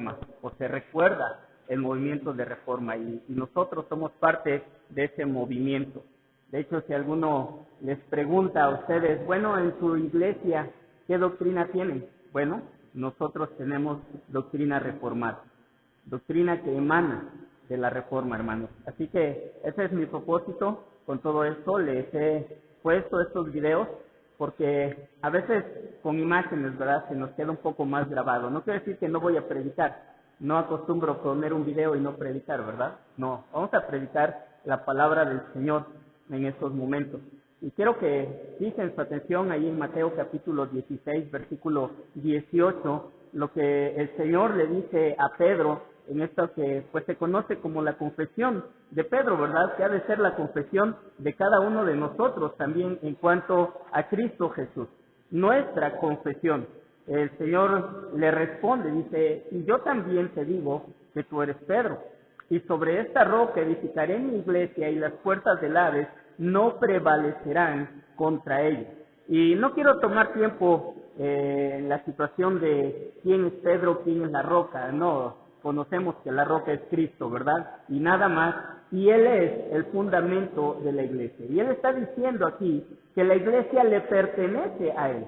reforma, o se recuerda el movimiento de reforma, y nosotros somos parte de ese movimiento. De hecho, si alguno les pregunta a ustedes, bueno, en su iglesia, ¿qué doctrina tienen? Bueno, nosotros tenemos doctrina reformada, doctrina que emana de la reforma, hermanos. Así que ese es mi propósito con todo esto. Les he puesto estos videos porque a veces con imágenes, ¿verdad?, se nos queda un poco más grabado. No quiere decir que no voy a predicar. No acostumbro poner un video y no predicar, ¿verdad? No, vamos a predicar la palabra del Señor en estos momentos. Y quiero que fijen su atención ahí en Mateo capítulo 16, versículo 18, lo que el Señor le dice a Pedro en esto que pues se conoce como la confesión de Pedro, ¿verdad? Que ha de ser la confesión de cada uno de nosotros también en cuanto a Cristo Jesús. Nuestra confesión. El Señor le responde, dice, y yo también te digo que tú eres Pedro, y sobre esta roca edificaré mi iglesia, y las puertas del Hades no prevalecerán contra ella. Y no quiero tomar tiempo en la situación de quién es Pedro, quién es la roca. No, conocemos que la roca es Cristo, ¿verdad? Y nada más. Y Él es el fundamento de la iglesia. Y Él está diciendo aquí que la iglesia le pertenece a Él.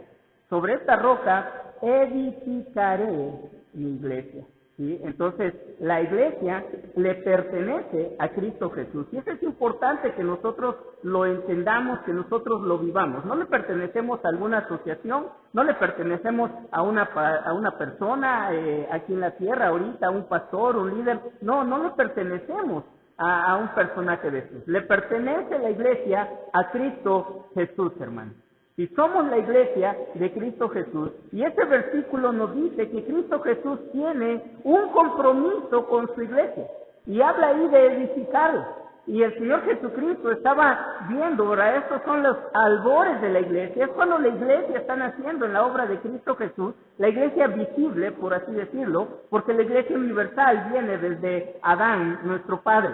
Sobre esta roca edificaré mi iglesia. ¿Sí? Entonces, la iglesia le pertenece a Cristo Jesús. Y eso es importante que nosotros lo entendamos, que nosotros lo vivamos. No le pertenecemos a alguna asociación, no le pertenecemos a una persona aquí en la tierra, ahorita, a un pastor, un líder. No, no le pertenecemos a un personaje de Jesús. Le pertenece la iglesia a Cristo Jesús, hermano. Si somos la iglesia de Cristo Jesús, y este versículo nos dice que Cristo Jesús tiene un compromiso con su iglesia, y habla ahí de edificarla. Y el Señor Jesucristo estaba viendo, ahora estos son los albores de la iglesia, es cuando la iglesia está naciendo en la obra de Cristo Jesús, la iglesia visible, por así decirlo, porque la iglesia universal viene desde Adán, nuestro Padre.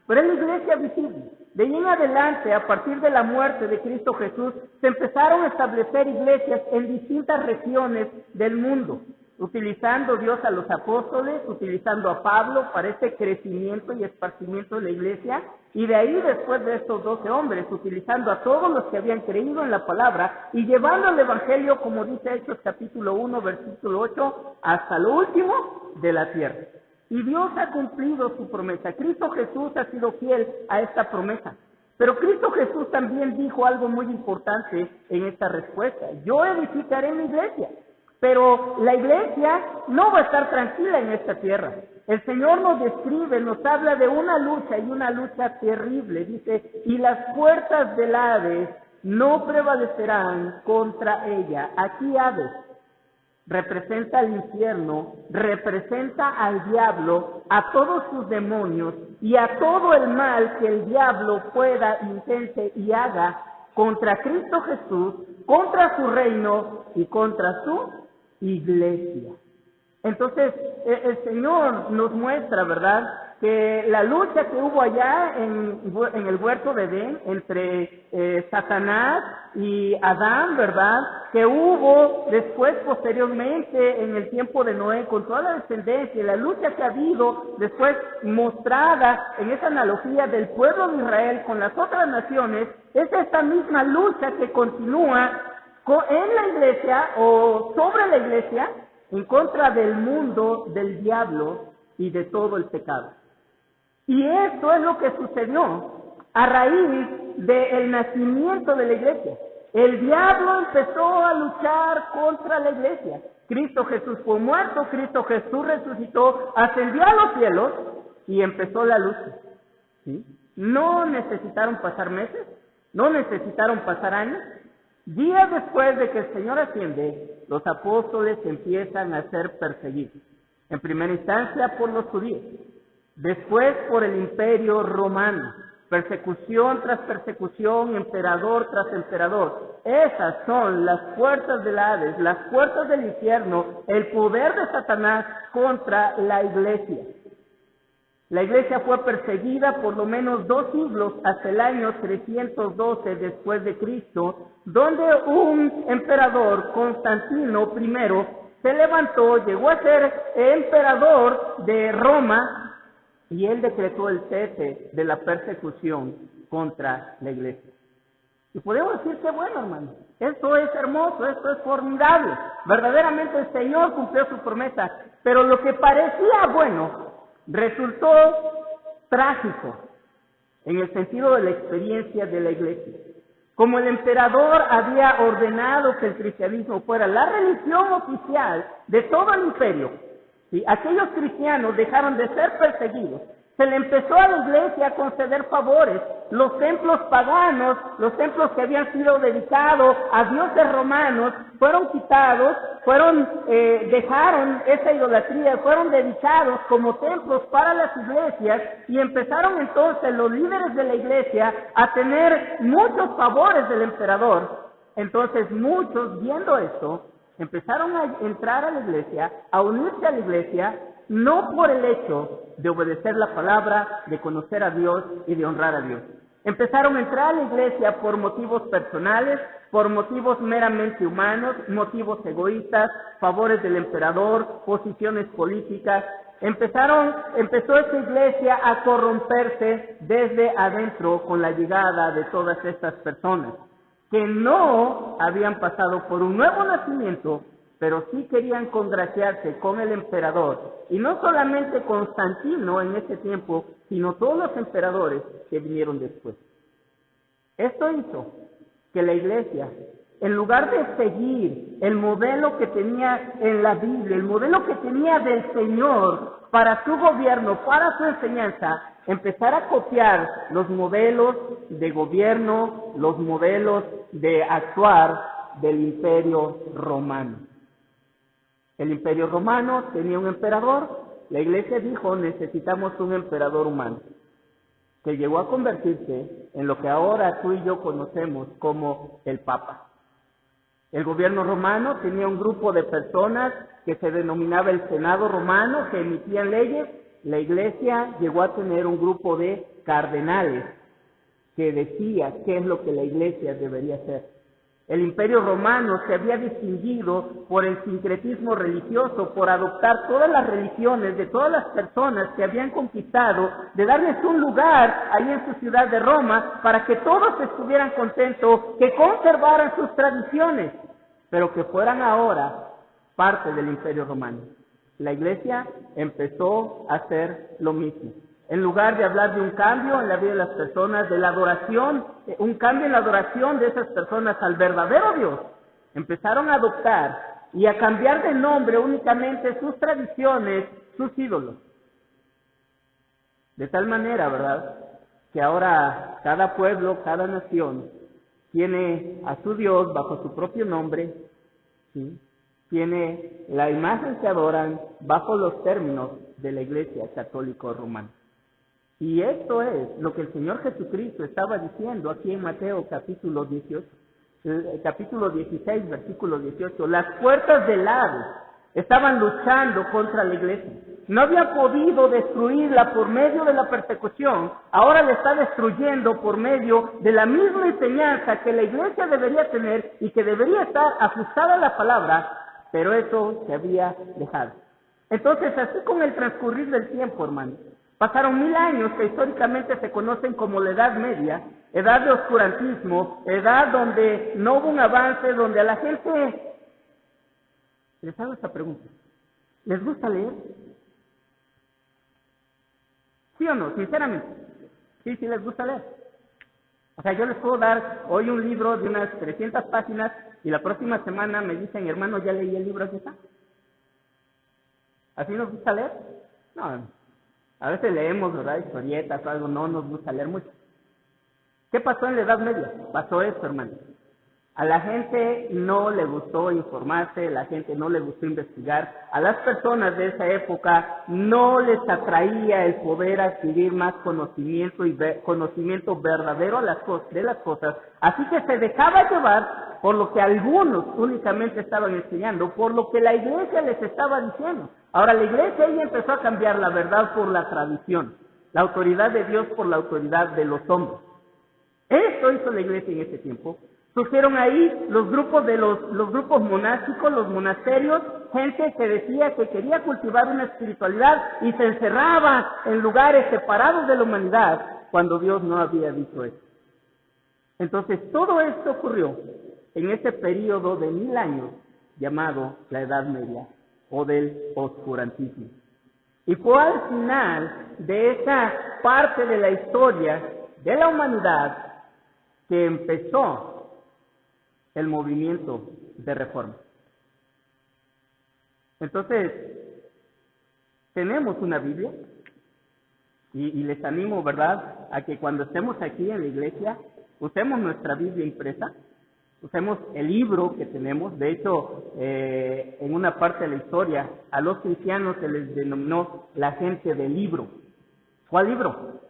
Pero es la iglesia visible. De ahí en adelante, a partir de la muerte de Cristo Jesús, se empezaron a establecer iglesias en distintas regiones del mundo, utilizando Dios a los apóstoles, utilizando a Pablo para este crecimiento y esparcimiento de la iglesia, y de ahí después de estos 12 hombres, utilizando a todos los que habían creído en la palabra y llevando el evangelio, como dice Hechos capítulo 1, versículo 8, hasta lo último de la tierra. Y Dios ha cumplido su promesa. Cristo Jesús ha sido fiel a esta promesa. Pero Cristo Jesús también dijo algo muy importante en esta respuesta. Yo edificaré mi iglesia. Pero la iglesia no va a estar tranquila en esta tierra. El Señor nos describe, nos habla de una lucha, y una lucha terrible. Dice, y las puertas del Hades no prevalecerán contra ella. Aquí Hades representa al infierno, representa al diablo, a todos sus demonios y a todo el mal que el diablo pueda, intente y haga contra Cristo Jesús, contra su reino y contra su iglesia. Entonces, el Señor nos muestra, ¿verdad?, que la lucha que hubo allá en el huerto de Edén entre Satanás y Adán, ¿verdad?, que hubo después, posteriormente, en el tiempo de Noé, con toda la descendencia, la lucha que ha habido después mostrada en esa analogía del pueblo de Israel con las otras naciones, es esta misma lucha que continúa en la iglesia o sobre la iglesia en contra del mundo, del diablo y de todo el pecado. Y esto es lo que sucedió a raíz del nacimiento de la iglesia. El diablo empezó a luchar contra la iglesia. Cristo Jesús fue muerto, Cristo Jesús resucitó, ascendió a los cielos y empezó la lucha. ¿Sí? No necesitaron pasar meses, no necesitaron pasar años. Días después de que el Señor asciende, los apóstoles empiezan a ser perseguidos. En primera instancia por los judíos, después por el imperio romano, persecución tras persecución, emperador tras emperador. Esas son las puertas del Hades, las puertas del infierno, el poder de Satanás contra la iglesia. La iglesia fue perseguida por lo menos 2 siglos hasta el año 312 después de Cristo, donde un emperador, Constantino I, se levantó, llegó a ser emperador de Roma y él decretó el cese de la persecución contra la iglesia. Y podemos decir que bueno, hermano, esto es hermoso, esto es formidable. Verdaderamente el Señor cumplió su promesa, pero lo que parecía bueno resultó trágico en el sentido de la experiencia de la iglesia. Como el emperador había ordenado que el cristianismo fuera la religión oficial de todo el imperio, ¿sí?, aquellos cristianos dejaron de ser perseguidos. Se le empezó a la iglesia a conceder favores. Los templos paganos, los templos que habían sido dedicados a dioses romanos, fueron quitados, dejaron esa idolatría, fueron dedicados como templos para las iglesias, y empezaron entonces los líderes de la iglesia a tener muchos favores del emperador. Entonces muchos, viendo esto, empezaron a entrar a la iglesia, a unirse a la iglesia, no por el hecho de obedecer la palabra, de conocer a Dios y de honrar a Dios. Empezaron a entrar a la iglesia por motivos personales, por motivos meramente humanos, motivos egoístas, favores del emperador, posiciones políticas. Empezó esta iglesia a corromperse desde adentro con la llegada de todas estas personas que no habían pasado por un nuevo nacimiento, pero sí querían congraciarse con el emperador, y no solamente Constantino en ese tiempo, sino todos los emperadores que vinieron después. Esto hizo que la iglesia, en lugar de seguir el modelo que tenía en la Biblia, el modelo que tenía del Señor para su gobierno, para su enseñanza, empezara a copiar los modelos de gobierno, los modelos de actuar del Imperio Romano. El Imperio Romano tenía un emperador. La iglesia dijo, necesitamos un emperador humano, que llegó a convertirse en lo que ahora tú y yo conocemos como el Papa. El gobierno romano tenía un grupo de personas que se denominaba el Senado romano, que emitían leyes. La iglesia llegó a tener un grupo de cardenales que decía qué es lo que la iglesia debería hacer. El Imperio Romano se había distinguido por el sincretismo religioso, por adoptar todas las religiones de todas las personas que habían conquistado, de darles un lugar ahí en su ciudad de Roma para que todos estuvieran contentos, que conservaran sus tradiciones, pero que fueran ahora parte del Imperio Romano. La iglesia empezó a hacer lo mismo. En lugar de hablar de un cambio en la vida de las personas, de la adoración, un cambio en la adoración de esas personas al verdadero Dios, empezaron a adoptar y a cambiar de nombre únicamente sus tradiciones, sus ídolos. De tal manera, ¿verdad?, que ahora cada pueblo, cada nación, tiene a su Dios bajo su propio nombre, ¿sí?, tiene la imagen que adoran bajo los términos de la Iglesia Católica Romana. Y esto es lo que el Señor Jesucristo estaba diciendo aquí en Mateo capítulo 18, capítulo 16, versículo 18. Las puertas del Hades estaban luchando contra la iglesia. No había podido destruirla por medio de la persecución. Ahora la está destruyendo por medio de la misma enseñanza que la iglesia debería tener y que debería estar ajustada a la palabra, pero eso se había dejado. Entonces, así con el transcurrir del tiempo, hermanos, pasaron 1000 años que históricamente se conocen como la Edad Media, edad de oscurantismo, edad donde no hubo un avance, donde a la gente... Les hago esta pregunta. ¿Les gusta leer? ¿Sí o no? Sinceramente. Sí les gusta leer. O sea, yo les puedo dar hoy un libro de unas 300 páginas y la próxima semana me dicen, hermano, ya leí el libro, ¿así está? ¿Así nos gusta leer? No. A veces leemos, ¿verdad?, historietas o algo, no nos gusta leer mucho. ¿Qué pasó en la Edad Media? Pasó esto, hermano. A la gente no le gustó informarse, a la gente no le gustó investigar. A las personas de esa época no les atraía el poder adquirir más conocimiento y conocimiento verdadero de las cosas. Así que se dejaba llevar por lo que algunos únicamente estaban enseñando, por lo que la iglesia les estaba diciendo. Ahora la iglesia ahí empezó a cambiar la verdad por la tradición, la autoridad de Dios por la autoridad de los hombres. Esto hizo la iglesia en ese tiempo. Surgieron ahí los grupos monásticos, los monasterios, gente que decía que quería cultivar una espiritualidad y se encerraba en lugares separados de la humanidad cuando Dios no había dicho eso. Entonces, todo esto ocurrió en ese periodo de 1000 años llamado la Edad Media o del oscurantismo. Y fue al final de esa parte de la historia de la humanidad que empezó el movimiento de reforma. Entonces, tenemos una Biblia y les animo, ¿verdad?, a que cuando estemos aquí en la iglesia usemos nuestra Biblia impresa, usemos el libro que tenemos. De hecho, en una parte de la historia, a los cristianos se les denominó la gente del libro. ¿Cuál libro?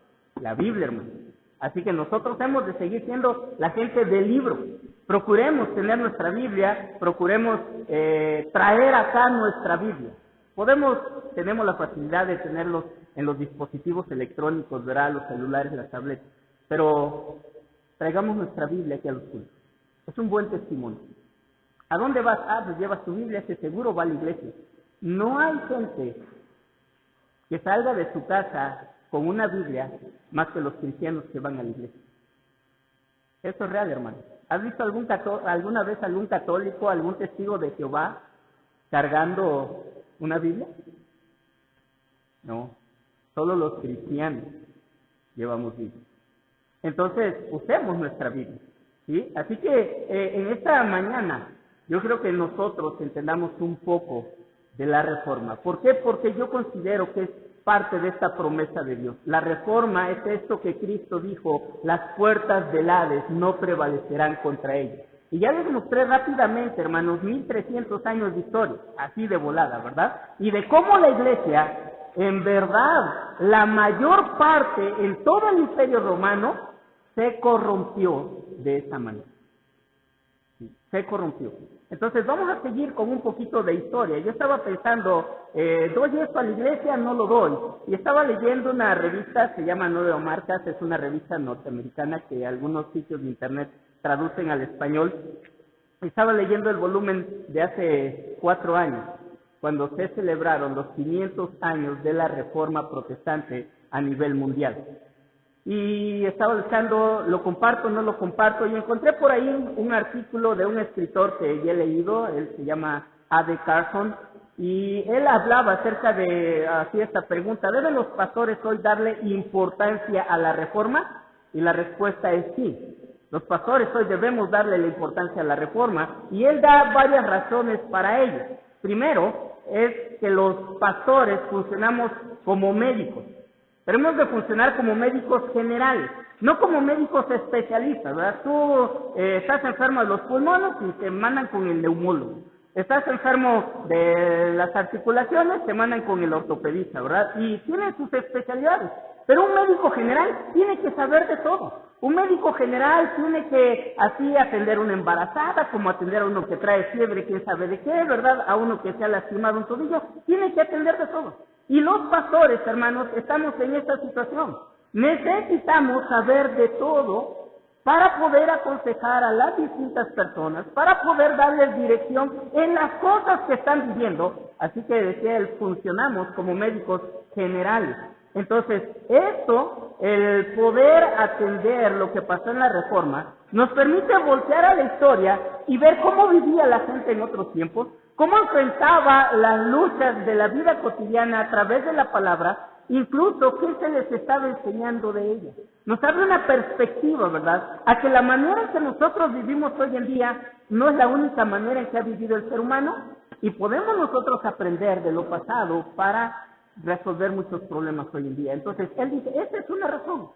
La Biblia, hermano. Así que nosotros hemos de seguir siendo la gente del libro. Procuremos tener nuestra Biblia, procuremos traer acá nuestra Biblia. Tenemos la facilidad de tenerlos en los dispositivos electrónicos, ¿verdad?, los celulares, las tabletas. Pero traigamos nuestra Biblia aquí a los cultos. Es un buen testimonio. ¿A dónde vas? Pues llevas tu Biblia, ese seguro va a la iglesia. No hay gente que salga de su casa con una Biblia más que los cristianos que van a la iglesia. Eso es real, hermano. ¿Has visto alguna vez algún católico, algún testigo de Jehová cargando una Biblia? No, solo los cristianos llevamos Biblia. Entonces, usemos nuestra Biblia, ¿sí? Así que en esta mañana yo creo que nosotros entendamos un poco de la reforma. ¿Por qué? Porque yo considero que es parte de esta promesa de Dios. La reforma es esto que Cristo dijo: las puertas del Hades no prevalecerán contra ella. Y ya les mostré rápidamente, hermanos, 1300 años de historia, así de volada, ¿verdad? Y de cómo la iglesia, en verdad, la mayor parte en todo el Imperio Romano se corrompió de esa manera. Sí, se corrompió. Entonces vamos a seguir con un poquito de historia. Yo estaba pensando, ¿doy esto a la iglesia? No lo doy. Y estaba leyendo una revista, se llama Nueva Marcas, es una revista norteamericana que algunos sitios de internet traducen al español. Estaba leyendo el volumen de hace 4 años, cuando se celebraron los 500 años de la Reforma Protestante a nivel mundial. Y estaba buscando, lo comparto, no lo comparto, y encontré por ahí un artículo de un escritor que ya he leído, él se llama A.D. Carson, y él hablaba acerca de, así esta pregunta: ¿deben los pastores hoy darle importancia a la reforma? Y la respuesta es sí. Los pastores hoy debemos darle la importancia a la reforma, y él da varias razones para ello. Primero, es que los pastores funcionamos como médicos. Pero hemos de funcionar como médicos generales, no como médicos especialistas, ¿verdad? Tú estás enfermo de los pulmones y te mandan con el neumólogo. Estás enfermo de las articulaciones, te mandan con el ortopedista, ¿verdad? Y tienen sus especialidades. Pero un médico general tiene que saber de todo. Un médico general tiene que así atender a una embarazada, como atender a uno que trae fiebre, quién sabe de qué, ¿verdad? A uno que se ha lastimado un tobillo, tiene que atender de todo. Y los pastores, hermanos, estamos en esta situación. Necesitamos saber de todo para poder aconsejar a las distintas personas, para poder darles dirección en las cosas que están viviendo. Así que decía él, funcionamos como médicos generales. Entonces, esto, el poder atender lo que pasó en la Reforma, nos permite voltear a la historia y ver cómo vivía la gente en otros tiempos, cómo enfrentaba las luchas de la vida cotidiana a través de la palabra, incluso qué se les estaba enseñando de ella. Nos abre una perspectiva, ¿verdad?, a que la manera en que nosotros vivimos hoy en día no es la única manera en que ha vivido el ser humano, y podemos nosotros aprender de lo pasado para resolver muchos problemas hoy en día. Entonces, él dice, esa es una razón.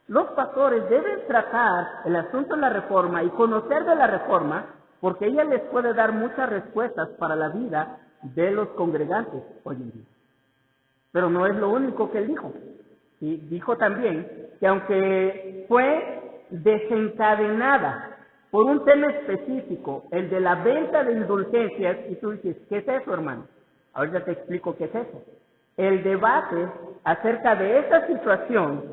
Los pastores deben tratar el asunto de la Reforma y conocer de la Reforma, porque ella les puede dar muchas respuestas para la vida de los congregantes hoy en día. Pero no es lo único que él dijo. Y dijo también que aunque fue desencadenada por un tema específico, el de la venta de indulgencias, y tú dices, ¿qué es eso, hermano? Ahorita te explico qué es eso. El debate acerca de esa situación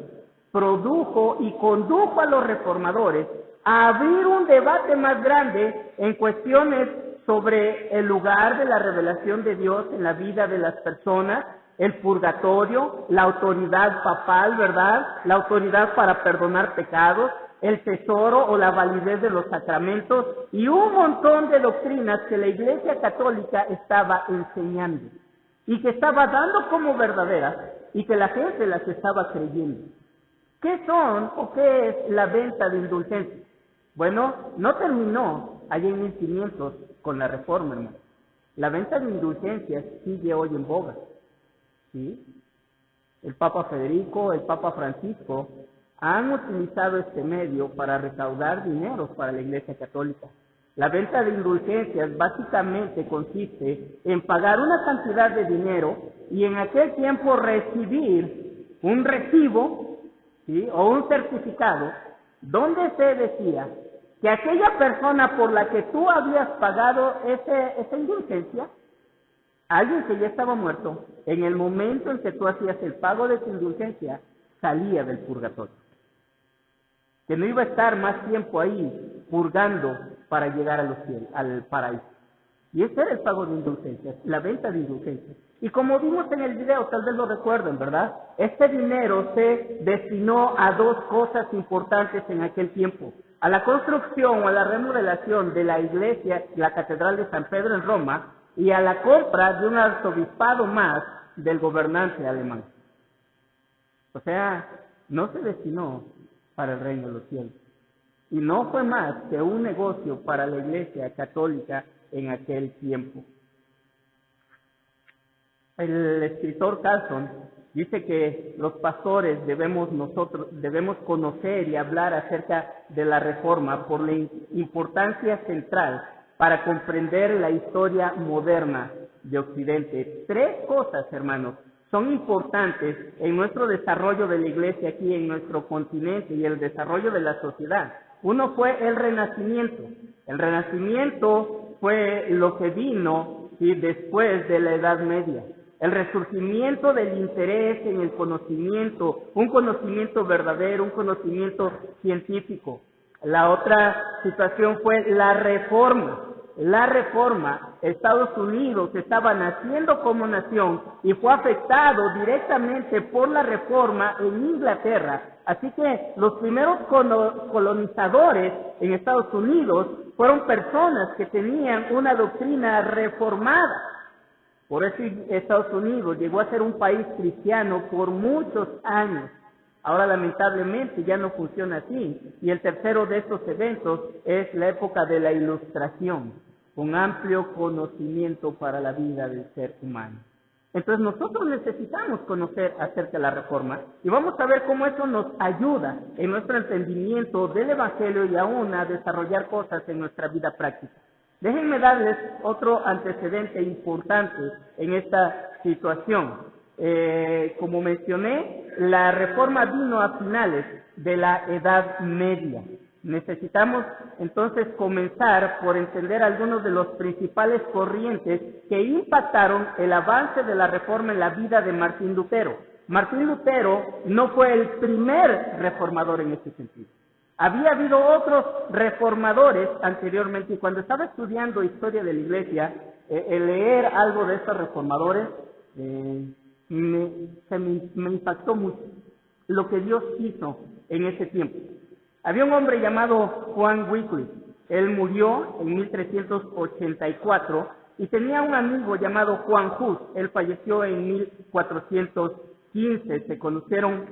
produjo y condujo a los reformadores a abrir un debate más grande en cuestiones sobre el lugar de la revelación de Dios en la vida de las personas, el purgatorio, la autoridad papal, ¿verdad? La autoridad para perdonar pecados, el tesoro o la validez de los sacramentos y un montón de doctrinas que la Iglesia Católica estaba enseñando y que estaba dando como verdaderas y que la gente las estaba creyendo. ¿Qué son o qué es la venta de indulgencias? Bueno, no terminó allá en 1500 con la Reforma, hermano. La venta de indulgencias sigue hoy en boga, ¿sí? El Papa Federico, el Papa Francisco han utilizado este medio para recaudar dinero para la Iglesia Católica. La venta de indulgencias básicamente consiste en pagar una cantidad de dinero y en aquel tiempo recibir un recibo, ¿sí?, o un certificado donde se decía que aquella persona por la que tú habías pagado esa indulgencia, alguien que ya estaba muerto, en el momento en que tú hacías el pago de tu indulgencia, salía del purgatorio. Que no iba a estar más tiempo ahí purgando para llegar a los cielos, al paraíso. Y ese era el pago de indulgencias, la venta de indulgencias. Y como vimos en el video, tal vez lo recuerden, ¿verdad? Este dinero se destinó a dos cosas importantes en aquel tiempo: a la construcción o a la remodelación de la iglesia, la Catedral de San Pedro en Roma, y a la compra de un arzobispado más del gobernante alemán. O sea, no se destinó para el reino de los cielos. Y no fue más que un negocio para la Iglesia Católica en aquel tiempo. El escritor Carlson dice que los pastores debemos conocer y hablar acerca de la Reforma por la importancia central para comprender la historia moderna de Occidente. Tres cosas, hermanos, son importantes en nuestro desarrollo de la Iglesia aquí en nuestro continente y el desarrollo de la sociedad. Uno fue el Renacimiento. El Renacimiento fue lo que vino, ¿sí?, después de la Edad Media. El resurgimiento del interés en el conocimiento, un conocimiento verdadero, un conocimiento científico. La otra situación fue la Reforma. La Reforma, Estados Unidos estaba naciendo como nación y fue afectado directamente por la Reforma en Inglaterra. Así que los primeros colonizadores en Estados Unidos fueron personas que tenían una doctrina reformada. Por eso Estados Unidos llegó a ser un país cristiano por muchos años. Ahora lamentablemente ya no funciona así. Y el tercero de estos eventos es la época de la Ilustración, un amplio conocimiento para la vida del ser humano. Entonces nosotros necesitamos conocer acerca de la Reforma y vamos a ver cómo eso nos ayuda en nuestro entendimiento del Evangelio y aún a desarrollar cosas en nuestra vida práctica. Déjenme darles otro antecedente importante en esta situación. Como mencioné, la Reforma vino a finales de la Edad Media. Necesitamos entonces comenzar por entender algunos de los principales corrientes que impactaron el avance de la Reforma en la vida de Martín Lutero. Martín Lutero no fue el primer reformador en este sentido. Había habido otros reformadores anteriormente, y cuando estaba estudiando historia de la Iglesia, el leer algo de estos reformadores me impactó mucho lo que Dios hizo en ese tiempo. Había un hombre llamado Juan Wycliffe. Él murió en 1384 y tenía un amigo llamado Juan Hus. Él falleció en 1415. Se conocieron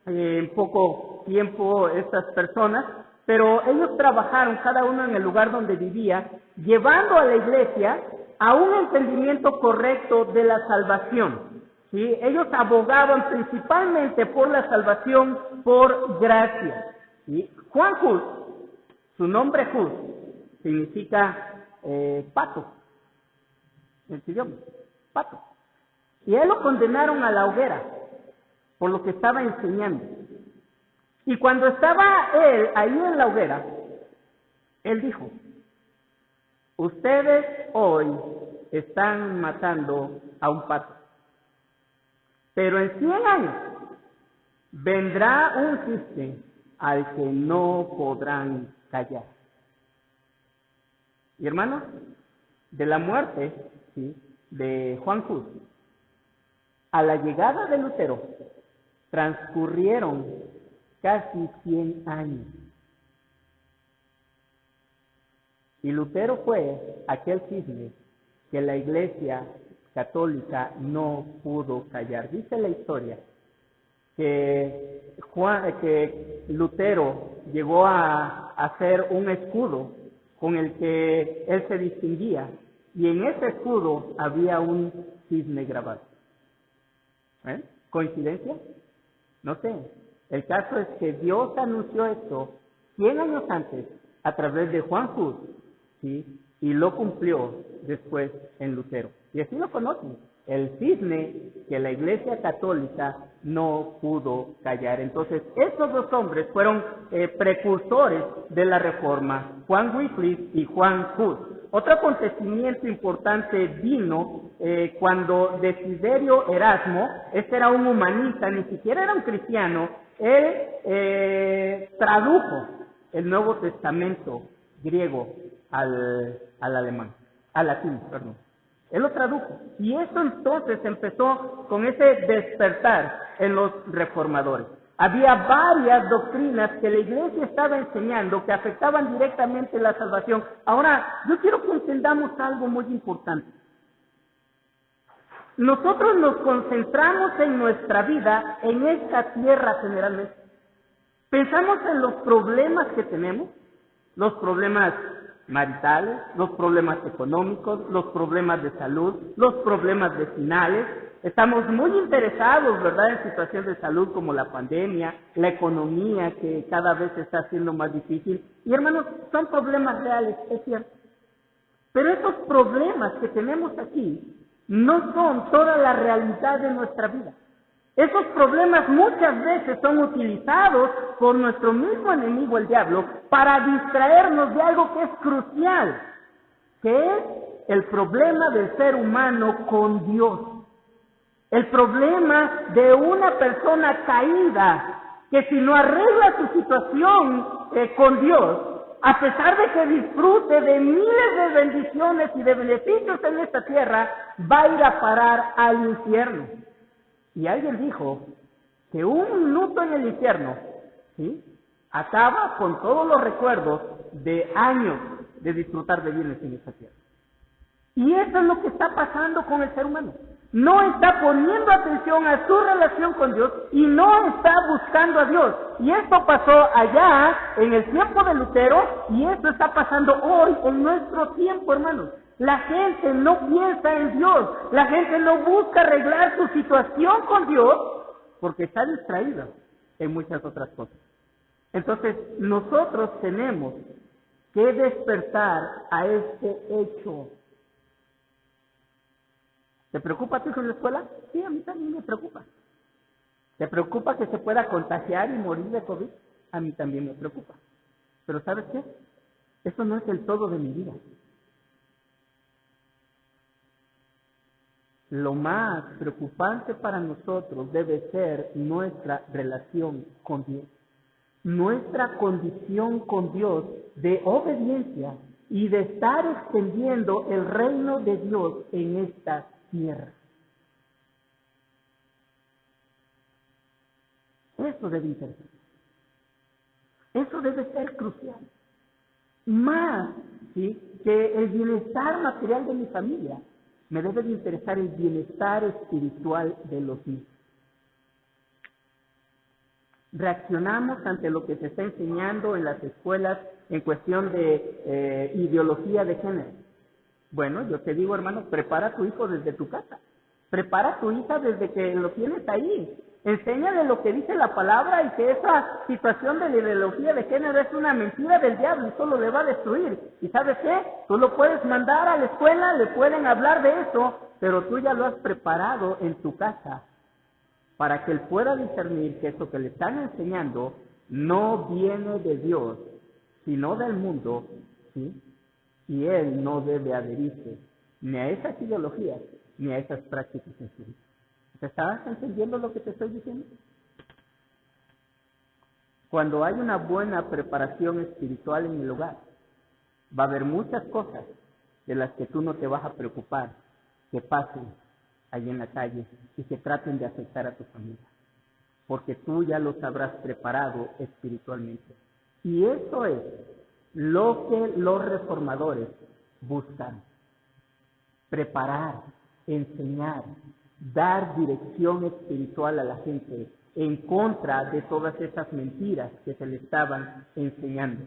en poco tiempo estas personas, pero ellos trabajaron cada uno en el lugar donde vivía, llevando a la iglesia a un entendimiento correcto de la salvación. ¿Sí? Ellos abogaban principalmente por la salvación por gracia. ¿Sí? Juan Hus, su nombre Hus, significa pato, en su idioma, pato. Y a él lo condenaron a la hoguera por lo que estaba enseñando. Y cuando estaba él ahí en la hoguera, él dijo: ustedes hoy están matando a un pato, pero en 100 años vendrá un chiste al que no podrán callar. Y hermanos, de la muerte, ¿sí?, de Juan Hus a la llegada de Lutero, transcurrieron casi 100 años. Y Lutero fue aquel cisne que la Iglesia católica no pudo callar. Dice la historia que Lutero llegó a hacer un escudo con el que él se distinguía, y en ese escudo había un cisne grabado. ¿Coincidencia? No sé. El caso es que Dios anunció esto 100 años antes a través de Juan Hus, ¿sí?, y lo cumplió después en Lutero. Y así lo conocen, el cisne que la Iglesia católica no pudo callar. Entonces, estos dos hombres fueron precursores de la Reforma, Juan Wycliffe y Juan Hus. Otro acontecimiento importante vino cuando Desiderio Erasmo, este era un humanista, ni siquiera era un cristiano, él tradujo el Nuevo Testamento griego al latín, perdón. Él lo tradujo. Y eso entonces empezó con ese despertar en los reformadores. Había varias doctrinas que la Iglesia estaba enseñando que afectaban directamente la salvación. Ahora, yo quiero que entendamos algo muy importante. Nosotros nos concentramos en nuestra vida, en esta tierra generalmente. Pensamos en los problemas que tenemos, los problemas maritales, los problemas económicos, los problemas de salud, los problemas vecinales. Estamos muy interesados, ¿verdad?, en situaciones de salud como la pandemia, la economía que cada vez está siendo más difícil. Y hermanos, son problemas reales, es cierto. Pero esos problemas que tenemos aquí no son toda la realidad de nuestra vida. Esos problemas muchas veces son utilizados por nuestro mismo enemigo, el diablo, para distraernos de algo que es crucial, que es el problema del ser humano con Dios. El problema de una persona caída, que si no arregla su situación con Dios, a pesar de que disfrute de miles de bendiciones y de beneficios en esta tierra, va a ir a parar al infierno. Y alguien dijo que un minuto en el infierno, ¿sí?, acaba con todos los recuerdos de años de disfrutar de bienes en esta tierra. Y eso es lo que está pasando con el ser humano. No está poniendo atención a su relación con Dios y no está buscando a Dios. Y esto pasó allá en el tiempo de Lutero y esto está pasando hoy en nuestro tiempo, hermanos. La gente no piensa en Dios, la gente no busca arreglar su situación con Dios porque está distraída en muchas otras cosas. Entonces, nosotros tenemos que despertar a este hecho. ¿Te preocupa tu hijo en la escuela? Sí, a mí también me preocupa. ¿Te preocupa que se pueda contagiar y morir de COVID? A mí también me preocupa. Pero ¿sabes qué? Eso no es el todo de mi vida. Lo más preocupante para nosotros debe ser nuestra relación con Dios. Nuestra condición con Dios de obediencia y de estar extendiendo el reino de Dios en esta tierra. Eso debe interesar. Eso debe ser crucial. Más, ¿sí?, que el bienestar material de mi familia, me debe de interesar el bienestar espiritual de los míos. Reaccionamos ante lo que se está enseñando en las escuelas en cuestión de ideología de género. Bueno, yo te digo, hermano, prepara a tu hijo desde tu casa. Prepara a tu hija desde que lo tienes ahí. Enséñale lo que dice la palabra y que esa situación de la ideología de género es una mentira del diablo y solo le va a destruir. ¿Y sabes qué? Tú lo puedes mandar a la escuela, le pueden hablar de eso, pero tú ya lo has preparado en tu casa para que él pueda discernir que eso que le están enseñando no viene de Dios, sino del mundo, ¿sí? Y él no debe adherirse ni a esas ideologías ni a esas prácticas en su vida. ¿Te estás entendiendo lo que te estoy diciendo? Cuando hay una buena preparación espiritual en el hogar, va a haber muchas cosas de las que tú no te vas a preocupar que pasen allí en la calle y que traten de afectar a tu familia, porque tú ya los habrás preparado espiritualmente. Y eso es lo que los reformadores buscan: preparar, enseñar, dar dirección espiritual a la gente en contra de todas esas mentiras que se le estaban enseñando.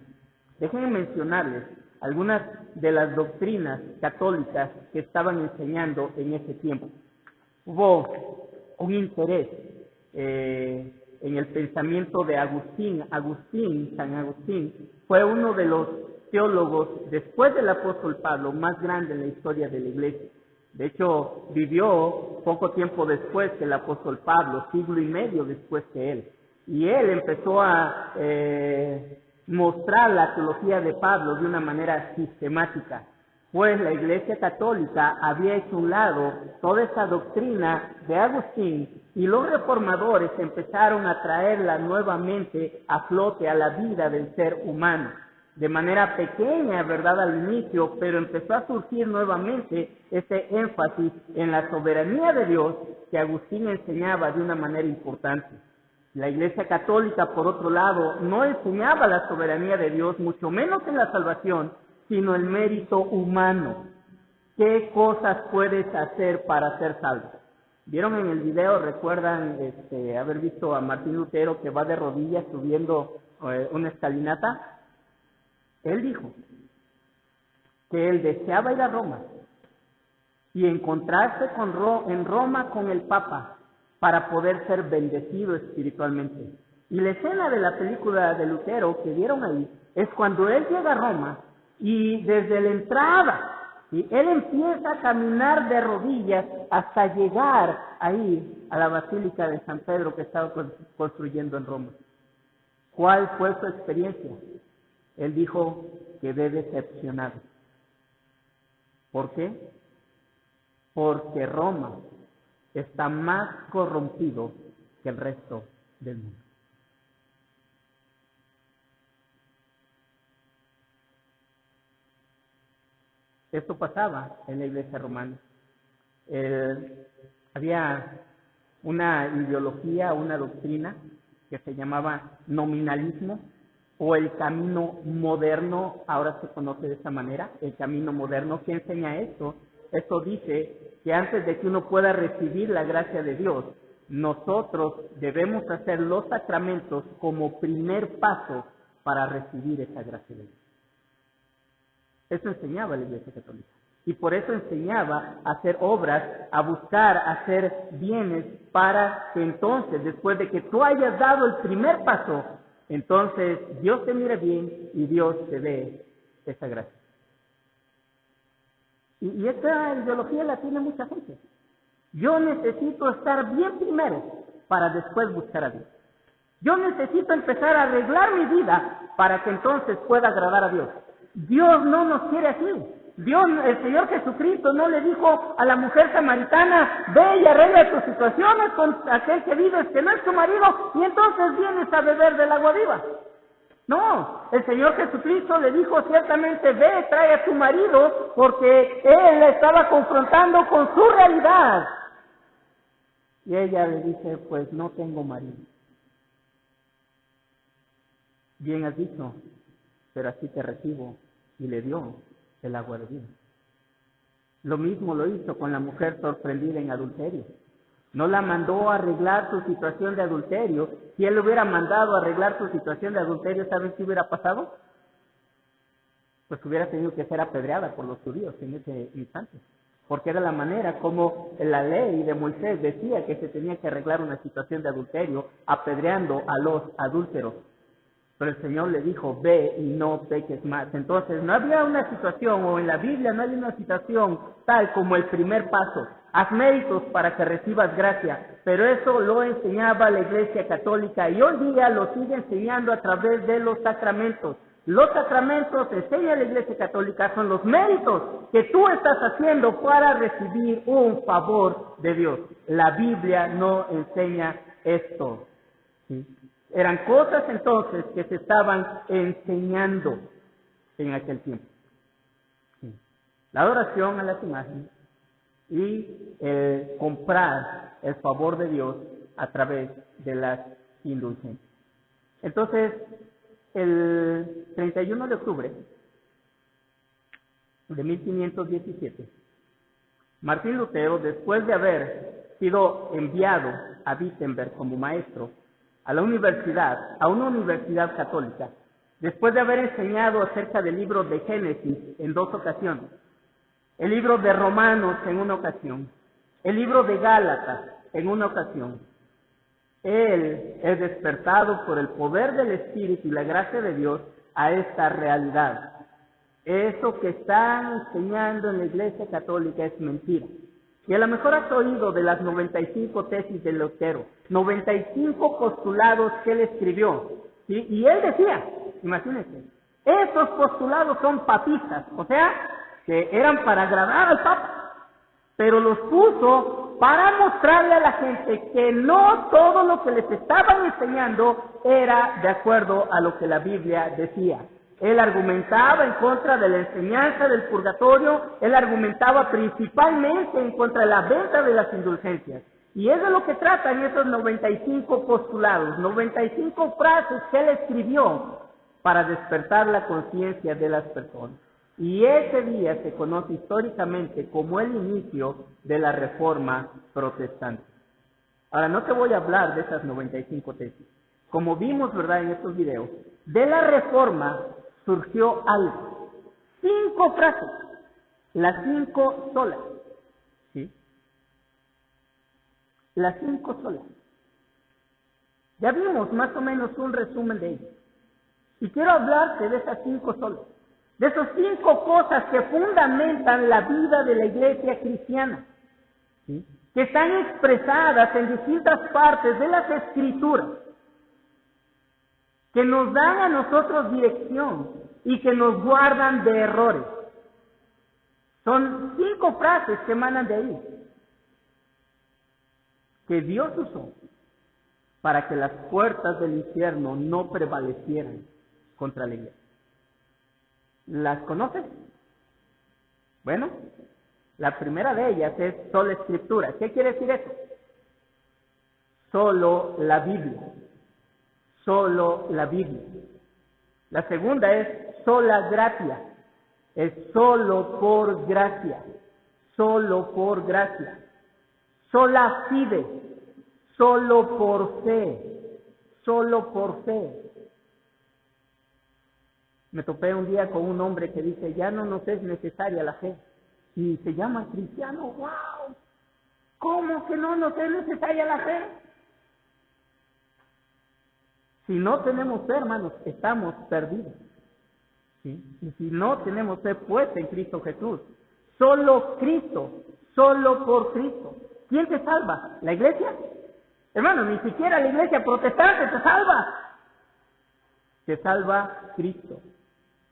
Déjenme mencionarles algunas de las doctrinas católicas que estaban enseñando en ese tiempo. Hubo un interés en el pensamiento de Agustín. San Agustín, fue uno de los teólogos, después del apóstol Pablo, más grande en la historia de la Iglesia. De hecho, vivió poco tiempo después que el apóstol Pablo, siglo y medio después que él. Y él empezó a mostrar la teología de Pablo de una manera sistemática, pues la Iglesia Católica había hecho a un lado toda esa doctrina de Agustín y los reformadores empezaron a traerla nuevamente a flote a la vida del ser humano. De manera pequeña, ¿verdad?, al inicio, pero empezó a surgir nuevamente ese énfasis en la soberanía de Dios que Agustín enseñaba de una manera importante. La Iglesia Católica, por otro lado, no enseñaba la soberanía de Dios, mucho menos en la salvación, sino el mérito humano. ¿Qué cosas puedes hacer para ser salvo? ¿Vieron en el video, recuerdan haber visto a Martín Lutero que va de rodillas subiendo una escalinata? Él dijo que él deseaba ir a Roma y encontrarse en Roma con el Papa para poder ser bendecido espiritualmente. Y la escena de la película de Lutero que vieron ahí es cuando él llega a Roma y desde la entrada, y él empieza a caminar de rodillas hasta llegar ahí a la Basílica de San Pedro que estaba construyendo en Roma. ¿Cuál fue su experiencia? Él dijo: quedé decepcionado. ¿Por qué? Porque Roma está más corrompido que el resto del mundo. Esto pasaba en la Iglesia romana. Había una ideología, una doctrina que se llamaba nominalismo, o el camino moderno, ahora se conoce de esta manera, el camino moderno. ¿Qué enseña esto? Esto dice que antes de que uno pueda recibir la gracia de Dios, nosotros debemos hacer los sacramentos como primer paso para recibir esa gracia de Dios. Eso enseñaba la Iglesia Católica. Y por eso enseñaba a hacer obras, a buscar hacer bienes, para que entonces, después de que tú hayas dado el primer paso, entonces Dios te mire bien y Dios te dé esa gracia. Y esta ideología la tiene mucha gente. Yo necesito estar bien primero para después buscar a Dios. Yo necesito empezar a arreglar mi vida para que entonces pueda agradar a Dios. Dios no nos quiere así. Dios, el Señor Jesucristo, no le dijo a la mujer samaritana: ve y arregla tus situaciones con aquel que vives, que no es tu marido, y entonces vienes a beber del agua viva. No, el Señor Jesucristo le dijo ciertamente: ve, trae a tu marido, porque él la estaba confrontando con su realidad. Y ella le dice: pues no tengo marido. Bien has dicho, pero así te recibo. Y le dio el agua de vida. Lo mismo lo hizo con la mujer sorprendida en adulterio. No la mandó a arreglar su situación de adulterio. Si él hubiera mandado a arreglar su situación de adulterio, ¿saben qué hubiera pasado? Pues hubiera tenido que ser apedreada por los judíos en ese instante. Porque era la manera como la ley de Moisés decía que se tenía que arreglar una situación de adulterio, apedreando a los adúlteros. Pero el Señor le dijo: ve y no peques más. Entonces no había una situación, o en la Biblia no hay una situación tal como el primer paso: haz méritos para que recibas gracia. Pero eso lo enseñaba la Iglesia Católica y hoy día lo sigue enseñando a través de los sacramentos. Los sacramentos, enseña la Iglesia Católica, son los méritos que tú estás haciendo para recibir un favor de Dios. La Biblia no enseña esto, ¿sí? Eran cosas entonces que se estaban enseñando en aquel tiempo. Sí. la adoración a las imágenes y el comprar el favor de Dios a través de las indulgencias. Entonces, el 31 de octubre de 1517, Martín Lutero, después de haber sido enviado a Wittenberg como maestro a una universidad católica, después de haber enseñado acerca del libro de Génesis en 2 ocasiones, el libro de Romanos en una ocasión, el libro de Gálatas en una ocasión, él es despertado por el poder del Espíritu y la gracia de Dios a esta realidad. Eso que están enseñando en la Iglesia Católica es mentira. Y a lo mejor has oído de las 95 tesis de Lutero, 95 postulados que él escribió, ¿sí? Y él decía, imagínense, esos postulados son papistas, o sea, que eran para agradar al Papa, pero los puso para mostrarle a la gente que no todo lo que les estaban enseñando era de acuerdo a lo que la Biblia decía. Él argumentaba en contra de la enseñanza del purgatorio, él argumentaba principalmente en contra de la venta de las indulgencias. Y es de lo que tratan esos 95 postulados, 95 frases que él escribió para despertar la conciencia de las personas. Y ese día se conoce históricamente como el inicio de la Reforma Protestante. Ahora, no te voy a hablar de esas 95 tesis. Como vimos, ¿verdad?, en estos videos, de la Reforma surgió algo. 5 frases, las 5 solas, ¿sí? Las 5 solas. Ya vimos más o menos un resumen de ellas. Y quiero hablarte de esas 5 solas, de esas 5 cosas que fundamentan la vida de la iglesia cristiana, ¿sí?, que están expresadas en distintas partes de las Escrituras, que nos dan a nosotros dirección y que nos guardan de errores. Son 5 frases que emanan de ahí, que Dios usó para que las puertas del infierno no prevalecieran contra la iglesia. ¿Las conoces? Bueno, la primera de ellas es sola Escritura. ¿Qué quiere decir eso? Solo la Biblia. Solo la Biblia. La segunda es sola gratia. Es solo por gracia. Solo por gracia. Sola fide. Solo por fe. Solo por fe. Me topé un día con un hombre que dice, ya no nos es necesaria la fe. Y se llama cristiano. ¡Wow! ¿Cómo que no nos es necesaria la fe? Si no tenemos fe, hermanos, estamos perdidos, ¿sí? Y si no tenemos fe puesta en Cristo Jesús, solo Cristo, solo por Cristo. ¿Quién te salva? ¿La iglesia? Hermano, ni siquiera la iglesia protestante te salva. Te salva Cristo,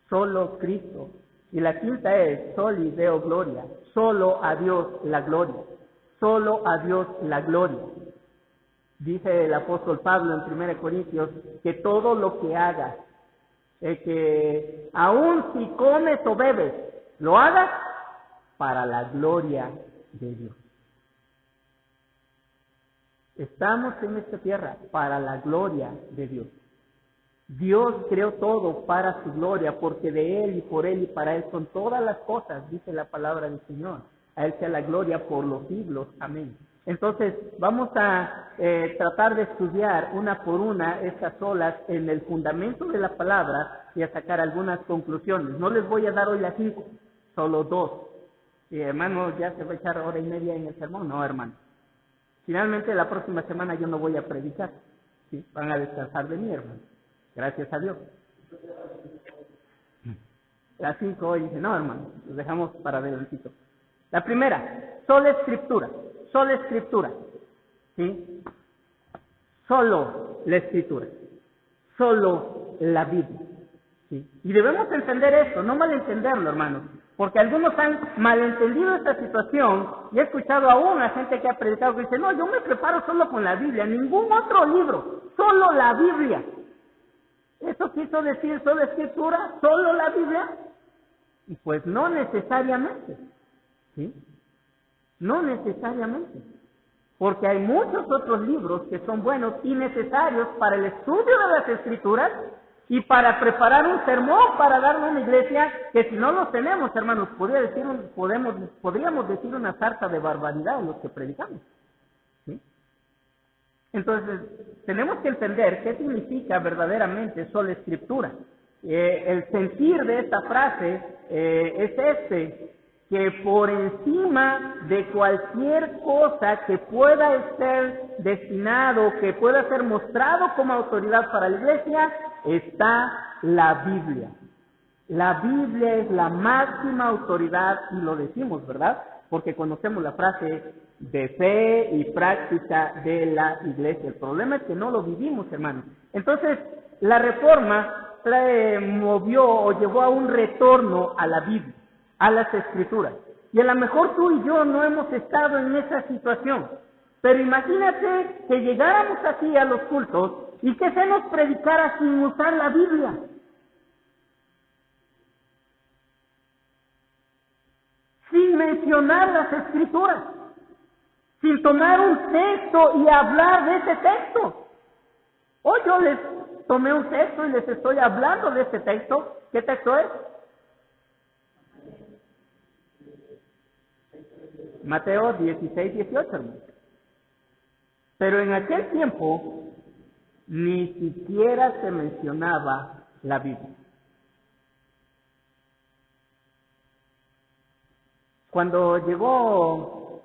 solo Cristo. Y la quinta es soli Deo gloria, solo a Dios la gloria, solo a Dios la gloria. Dice el apóstol Pablo en 1 Corintios que todo lo que hagas, que aun si comes o bebes, lo hagas para la gloria de Dios. Estamos en esta tierra para la gloria de Dios. Dios creó todo para su gloria, porque de Él y por Él y para Él son todas las cosas, dice la palabra del Señor. A Él sea la gloria por los siglos. Amén. Entonces, vamos a tratar de estudiar una por una estas solas en el fundamento de la palabra y a sacar algunas conclusiones. No les voy a dar hoy las 5, solo 2. Y hermano, ¿ya se va a echar hora y media en el sermón? No, hermano. Finalmente, la próxima semana yo no voy a predicar, ¿sí? Van a descansar de mí, hermano. Gracias a Dios. Las 5 hoy dice, no, hermano, los dejamos para adelantito. La primera, sola Escritura. Sola Escritura, ¿sí? Solo la Escritura, solo la Biblia, ¿sí? Y debemos entender esto, no malentenderlo, hermanos, porque algunos han malentendido esta situación y he escuchado aún a gente que ha predicado que dice, no, yo me preparo solo con la Biblia, ningún otro libro, solo la Biblia. ¿Eso quiso decir solo Escritura, solo la Biblia? Pues no necesariamente, ¿sí? No necesariamente. Porque hay muchos otros libros que son buenos y necesarios para el estudio de las Escrituras y para preparar un sermón para darle a una iglesia que si no los tenemos, hermanos, podríamos decir una sarta de barbaridad en los que predicamos. ¿Sí? Entonces, tenemos que entender qué significa verdaderamente sola Escritura. El sentir de esta frase es que por encima de cualquier cosa que pueda ser destinado, que pueda ser mostrado como autoridad para la iglesia, está la Biblia. La Biblia es la máxima autoridad y lo decimos, ¿verdad? Porque conocemos la frase de fe y práctica de la iglesia. El problema es que no lo vivimos, hermanos. Entonces, la Reforma movió o llevó a un retorno a la Biblia, a las Escrituras. Y a lo mejor tú y yo no hemos estado en esa situación. Pero imagínate que llegáramos aquí a los cultos y que se nos predicara sin usar la Biblia. Sin mencionar las Escrituras. Sin tomar un texto y hablar de ese texto. Hoy yo les tomé un texto y les estoy hablando de ese texto. ¿Qué texto es? Mateo 16, 18, hermano. Pero en aquel tiempo ni siquiera se mencionaba la Biblia. Cuando llegó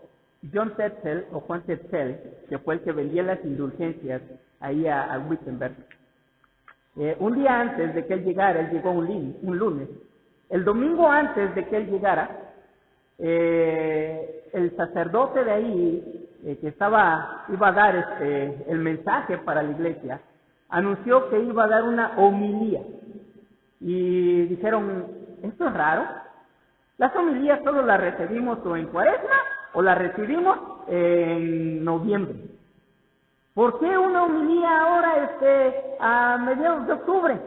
John Tetzel, o Juan Tetzel, que fue el que vendía las indulgencias ahí a Wittenberg, un día antes de que él llegara, él llegó un lunes. El domingo antes de que él llegara, el sacerdote de ahí, que iba a dar el mensaje para la iglesia, anunció que iba a dar una homilía. Y dijeron, ¿esto es raro? Las homilías solo las recibimos o en Cuaresma o las recibimos en noviembre. ¿Por qué una homilía ahora a mediados de octubre?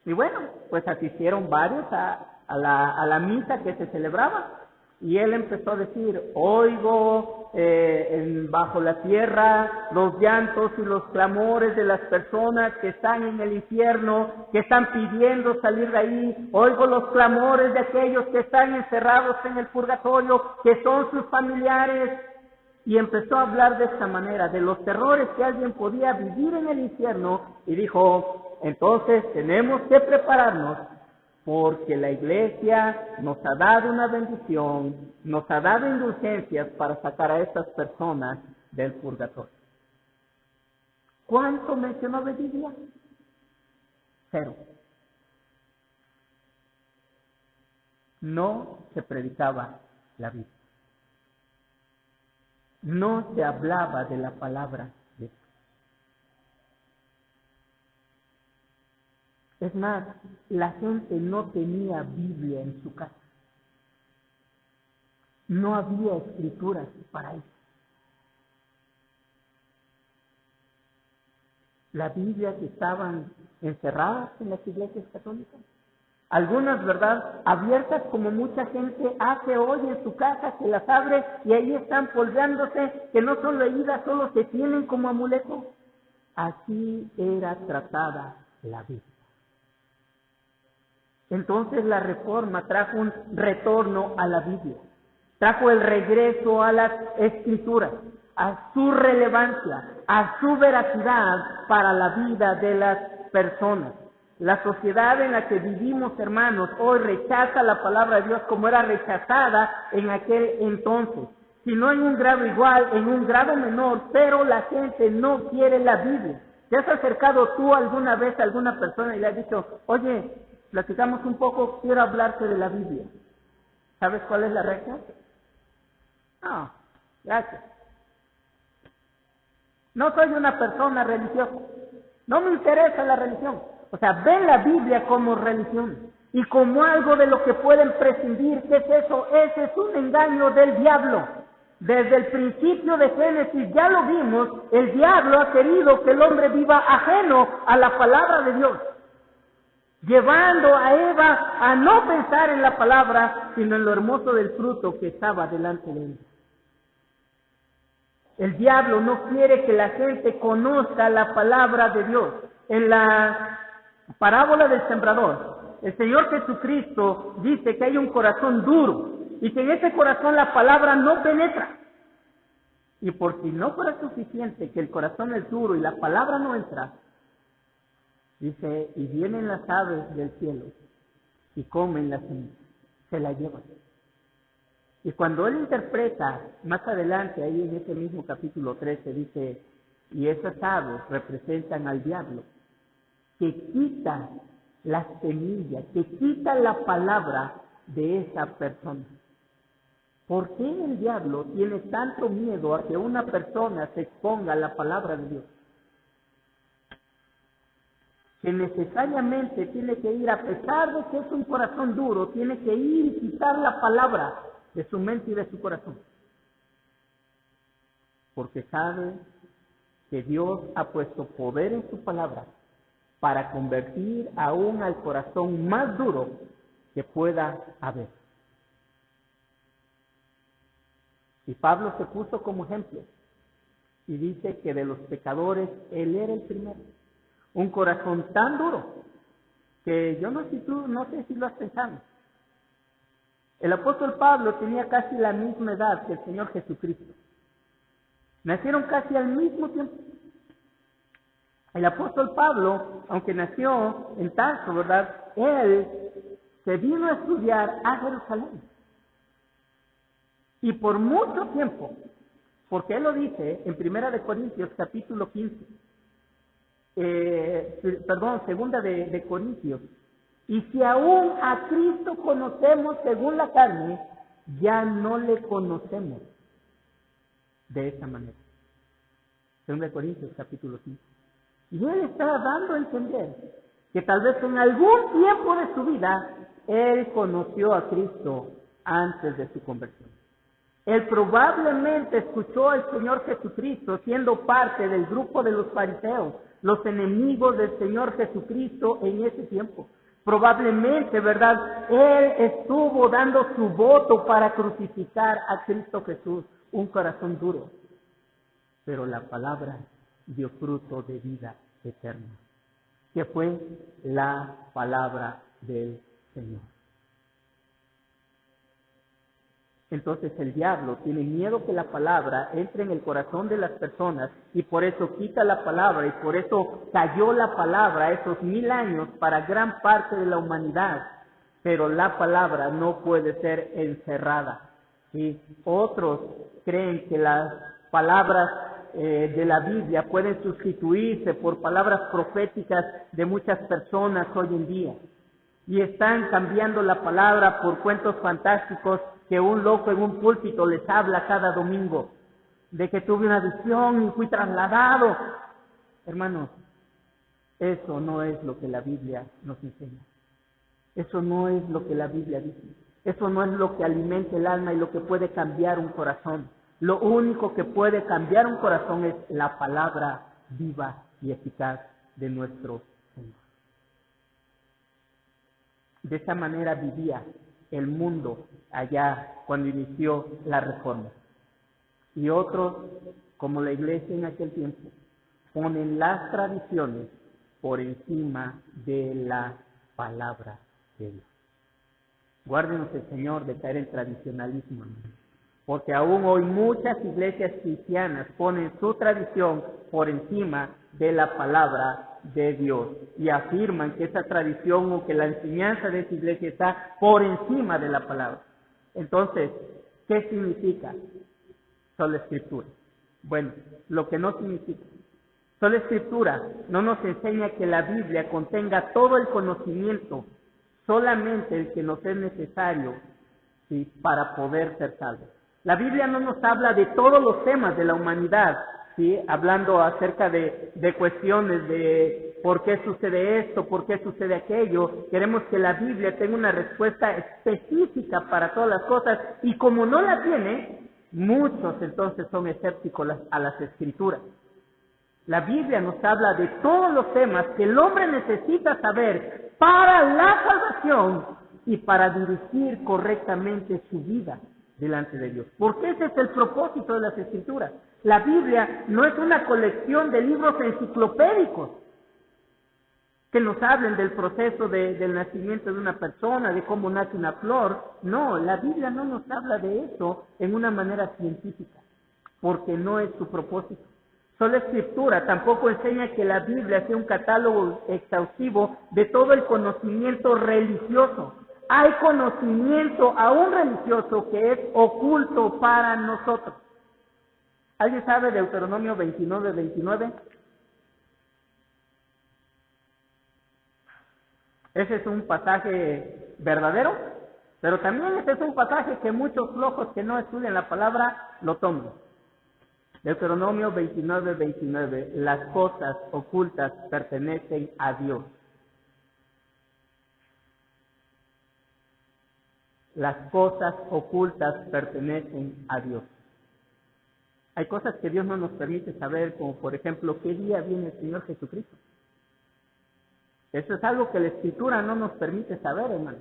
Y bueno, pues asistieron varios a la misa que se celebraba. Y él empezó a decir, oigo bajo la tierra los llantos y los clamores de las personas que están en el infierno, que están pidiendo salir de ahí. Oigo los clamores de aquellos que están encerrados en el purgatorio, que son sus familiares. Y empezó a hablar de esta manera, de los terrores que alguien podía vivir en el infierno. Y dijo, entonces tenemos que prepararnos, porque la iglesia nos ha dado una bendición, nos ha dado indulgencias para sacar a estas personas del purgatorio. ¿Cuánto mencionó de Biblia? 0. No se predicaba la Biblia. No se hablaba de la palabra de Dios. Es más, la gente no tenía Biblia en su casa. No había escrituras para eso. La Biblia que estaban encerradas en las iglesias católicas. Algunas, ¿verdad?, abiertas como mucha gente hace hoy en su casa, que las abre y ahí están polveándose, que no son leídas, solo se tienen como amuleto. Así era tratada la Biblia. Entonces la Reforma trajo un retorno a la Biblia, trajo el regreso a las Escrituras, a su relevancia, a su veracidad para la vida de las personas. La sociedad en la que vivimos, hermanos, hoy rechaza la palabra de Dios como era rechazada en aquel entonces. Si no en un grado igual, en un grado menor, pero la gente no quiere la Biblia. ¿Te has acercado tú alguna vez a alguna persona y le has dicho, oye, platicamos un poco, quiero hablarte de la Biblia? ¿Sabes cuál es la reacción? No, gracias. No soy una persona religiosa. No me interesa la religión. O sea, ven la Biblia como religión y como algo de lo que pueden prescindir. ¿Qué es eso? Ese es un engaño del diablo. Desde el principio de Génesis ya lo vimos, el diablo ha querido que el hombre viva ajeno a la palabra de Dios. llevando a Eva a no pensar en la palabra, sino en lo hermoso del fruto que estaba delante de ella. El diablo no quiere que la gente conozca la palabra de Dios. En la parábola del sembrador, el Señor Jesucristo dice que hay un corazón duro y que en ese corazón la palabra no penetra. Y por si no fuera suficiente que el corazón es duro y la palabra no entra, dice, y vienen las aves del cielo y comen la semilla, se la llevan. Y cuando él interpreta, más adelante, ahí en ese mismo capítulo 13, dice, y esas aves representan al diablo, que quita la semilla, que quita la palabra de esa persona. ¿Por qué el diablo tiene tanto miedo a que una persona se exponga a la palabra de Dios? Que necesariamente tiene que ir, a pesar de que es un corazón duro, tiene que ir y quitar la palabra de su mente y de su corazón. Porque sabe que Dios ha puesto poder en su palabra para convertir aún al corazón más duro que pueda haber. Y Pablo se puso como ejemplo y dice que de los pecadores él era el primero. Un corazón tan duro que yo no sé si lo has pensado. El apóstol Pablo tenía casi la misma edad que el Señor Jesucristo. Nacieron casi al mismo tiempo. El apóstol Pablo, aunque nació en Tarso, ¿verdad? Él se vino a estudiar a Jerusalén. Y por mucho tiempo, porque él lo dice en 1 Corintios capítulo 15, segunda de Corintios, y si aún a Cristo conocemos según la carne, ya no le conocemos de esa manera. 2 Corintios capítulo 15. Y él está dando a entender que tal vez en algún tiempo de su vida, él conoció a Cristo antes de su conversión. Él probablemente escuchó al Señor Jesucristo siendo parte del grupo de los fariseos, los enemigos del Señor Jesucristo en ese tiempo. Probablemente, ¿verdad? Él estuvo dando su voto para crucificar a Cristo Jesús, un corazón duro. Pero la palabra dio fruto de vida eterna, que fue la palabra del Señor. Entonces el diablo tiene miedo que la palabra entre en el corazón de las personas y por eso quita la palabra y por eso cayó la palabra esos 1000 años para gran parte de la humanidad. Pero la palabra no puede ser encerrada. ¿Sí? Otros creen que las palabras de la Biblia pueden sustituirse por palabras proféticas de muchas personas hoy en día. Y están cambiando la palabra por cuentos fantásticos que un loco en un púlpito les habla cada domingo, de que tuve una visión y fui trasladado. Hermanos, eso no es lo que la Biblia nos enseña. Eso no es lo que la Biblia dice. Eso no es lo que alimenta el alma y lo que puede cambiar un corazón. Lo único que puede cambiar un corazón es la palabra viva y eficaz de nuestro Señor. De esa manera vivía el mundo allá cuando inició la Reforma. Y otros, como la iglesia en aquel tiempo, ponen las tradiciones por encima de la palabra de Dios. Guárdenos el Señor de caer en tradicionalismo, hermano. Porque aún hoy muchas iglesias cristianas ponen su tradición por encima de la palabra de Dios y afirman que esa tradición o que la enseñanza de esa iglesia está por encima de la palabra. Entonces, ¿qué significa sola escritura? Bueno, lo que no significa. Sola escritura no nos enseña que la Biblia contenga todo el conocimiento, solamente el que nos es necesario, ¿sí?, para poder ser salvos. La Biblia no nos habla de todos los temas de la humanidad, ¿sí?, hablando acerca de cuestiones de por qué sucede esto, por qué sucede aquello. Queremos que la Biblia tenga una respuesta específica para todas las cosas, y como no la tiene, muchos entonces son escépticos a las Escrituras. La Biblia nos habla de todos los temas que el hombre necesita saber para la salvación y para dirigir correctamente su vida delante de Dios. Porque ese es el propósito de las Escrituras. La Biblia no es una colección de libros enciclopédicos que nos hablen del proceso del nacimiento de una persona, de cómo nace una flor. No, la Biblia no nos habla de eso en una manera científica, porque no es su propósito. Sola Escritura tampoco enseña que la Biblia sea un catálogo exhaustivo de todo el conocimiento religioso. Hay conocimiento aún religioso que es oculto para nosotros. ¿Alguien sabe Deuteronomio 29:29? Ese es un pasaje verdadero, pero también ese es un pasaje que muchos flojos que no estudian la palabra lo toman. Deuteronomio 29:29, las cosas ocultas pertenecen a Dios. Las cosas ocultas pertenecen a Dios. Hay cosas que Dios no nos permite saber, como por ejemplo, ¿qué día viene el Señor Jesucristo? Eso es algo que la Escritura no nos permite saber, hermano.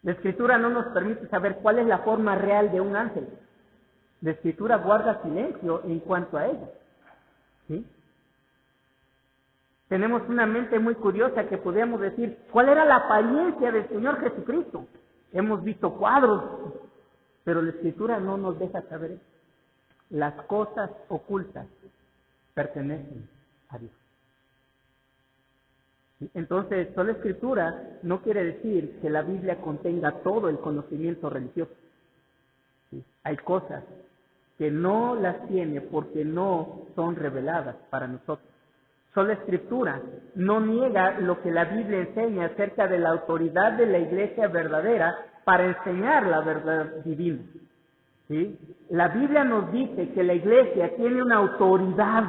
La Escritura no nos permite saber cuál es la forma real de un ángel. La Escritura guarda silencio en cuanto a ello. ¿Sí? Tenemos una mente muy curiosa que podríamos decir, ¿cuál era la apariencia del Señor Jesucristo? Hemos visto cuadros, pero la Escritura no nos deja saber eso. Las cosas ocultas pertenecen a Dios. ¿Sí? Entonces, sola Escritura no quiere decir que la Biblia contenga todo el conocimiento religioso. ¿Sí? Hay cosas que no las tiene porque no son reveladas para nosotros. Sola Escritura no niega lo que la Biblia enseña acerca de la autoridad de la iglesia verdadera para enseñar la verdad divina. ¿Sí? La Biblia nos dice que la iglesia tiene una autoridad,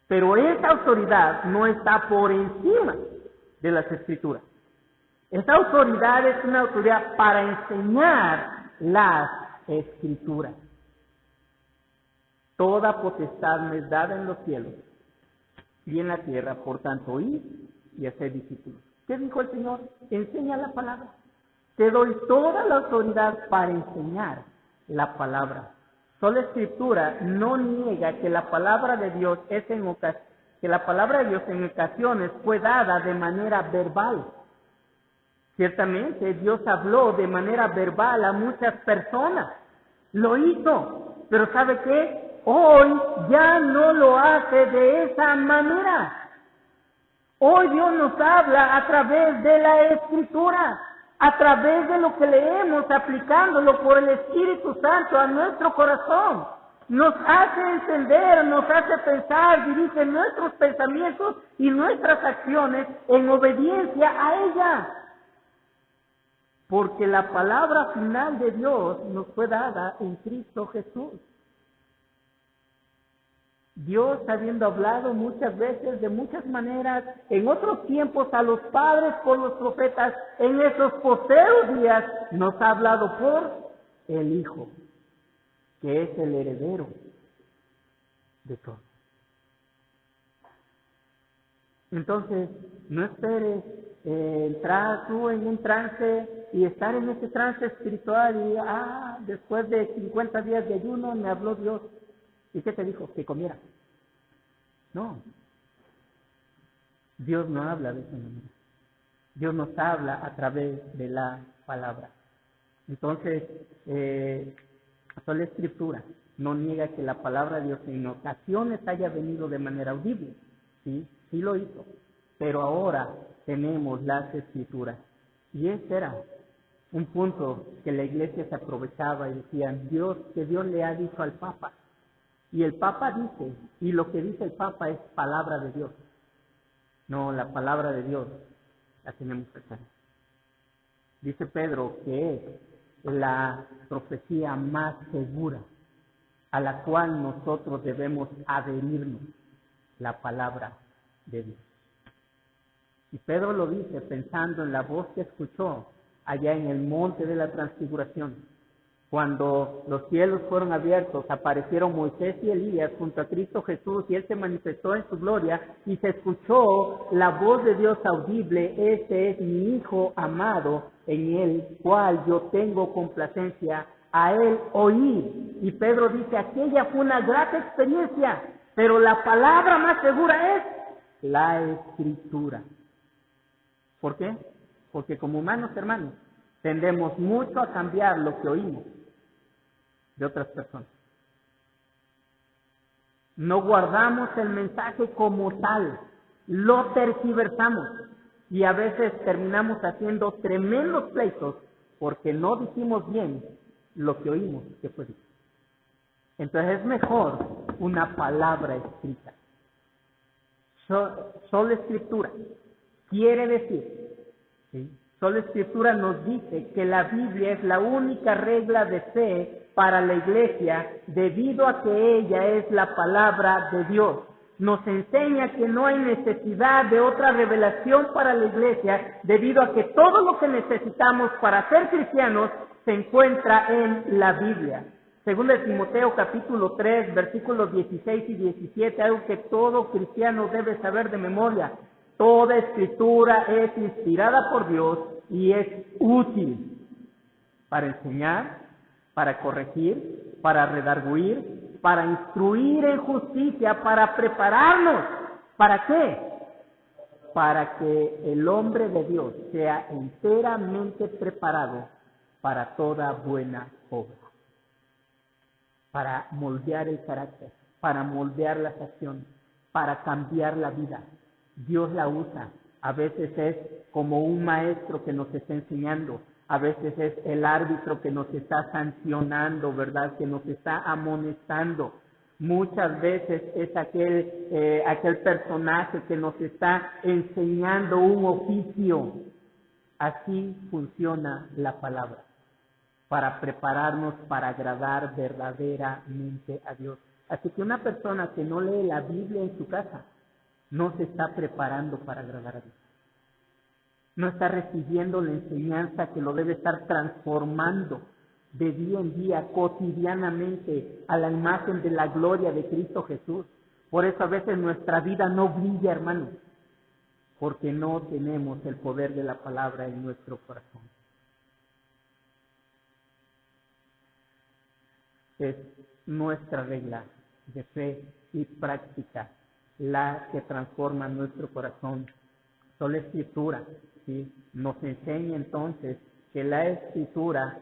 pero esa autoridad no está por encima de las Escrituras. Esa autoridad es una autoridad para enseñar las Escrituras. Toda potestad me es dada en los cielos y en la tierra, por tanto, id y haced discípulos. ¿Qué dijo el Señor? Enseña la palabra. Te doy toda la autoridad para enseñar la palabra. Sola Escritura no niega que la palabra de Dios en ocasiones fue dada de manera verbal. Ciertamente Dios habló de manera verbal a muchas personas. Lo hizo, pero ¿sabe qué? Hoy ya no lo hace de esa manera. Hoy Dios nos habla a través de la Escritura, a través de lo que leemos, aplicándolo por el Espíritu Santo a nuestro corazón. Nos hace entender, nos hace pensar, dirige nuestros pensamientos y nuestras acciones en obediencia a ella. Porque la palabra final de Dios nos fue dada en Cristo Jesús. Dios, habiendo hablado muchas veces, de muchas maneras, en otros tiempos a los padres por los profetas, en esos postreros días nos ha hablado por el Hijo, que es el heredero de todo. Entonces, no esperes entrar tú en un trance y estar en ese trance espiritual y, después de 50 días de ayuno me habló Dios. ¿Y qué te dijo? Que comiera. No. Dios no habla de esa manera. Dios nos habla a través de la palabra. Entonces, sola Escritura no niega que la palabra de Dios en ocasiones haya venido de manera audible. Sí, sí lo hizo. Pero ahora tenemos las Escrituras. Y ese era un punto que la iglesia se aprovechaba y decían, que Dios le ha dicho al Papa. Y el Papa dice, y lo que dice el Papa es palabra de Dios. No, la palabra de Dios la tenemos acá. Dice Pedro que es la profecía más segura a la cual nosotros debemos adherirnos, la palabra de Dios. Y Pedro lo dice pensando en la voz que escuchó allá en el monte de la transfiguración. Cuando los cielos fueron abiertos, aparecieron Moisés y Elías junto a Cristo Jesús y Él se manifestó en su gloria y se escuchó la voz de Dios audible: este es mi Hijo amado, en el cual yo tengo complacencia, a Él oí. Y Pedro dice, aquella fue una grata experiencia, pero la palabra más segura es la Escritura. ¿Por qué? Porque como humanos, hermanos, tendemos mucho a cambiar lo que oímos de otras personas. No guardamos el mensaje como tal, lo tergiversamos y a veces terminamos haciendo tremendos pleitos porque no dijimos bien lo que oímos que fue dicho. Entonces es mejor una palabra escrita. Sola Escritura quiere decir, ¿sí? Sola Escritura nos dice que la Biblia es la única regla de fe para la iglesia debido a que ella es la palabra de Dios. Nos enseña que no hay necesidad de otra revelación para la iglesia debido a que todo lo que necesitamos para ser cristianos se encuentra en la Biblia. Según de Timoteo capítulo 3, versículos 16 y 17, algo que todo cristiano debe saber de memoria. Toda escritura es inspirada por Dios y es útil para enseñar, para corregir, para redarguir, para instruir en justicia, para prepararnos. ¿Para qué? Para que el hombre de Dios sea enteramente preparado para toda buena obra. Para moldear el carácter, para moldear las acciones, para cambiar la vida. Dios la usa. A veces es como un maestro que nos está enseñando. A veces es el árbitro que nos está sancionando, ¿verdad? Que nos está amonestando. Muchas veces es aquel personaje que nos está enseñando un oficio. Así funciona la palabra, para prepararnos para agradar verdaderamente a Dios. Así que una persona que no lee la Biblia en su casa no se está preparando para agradar a Dios. No está recibiendo la enseñanza que lo debe estar transformando de día en día, cotidianamente, a la imagen de la gloria de Cristo Jesús. Por eso a veces nuestra vida no brilla, hermanos, porque no tenemos el poder de la palabra en nuestro corazón. Es nuestra regla de fe y práctica la que transforma nuestro corazón. Sola Escritura, ¿sí? Nos enseña entonces que en la Escritura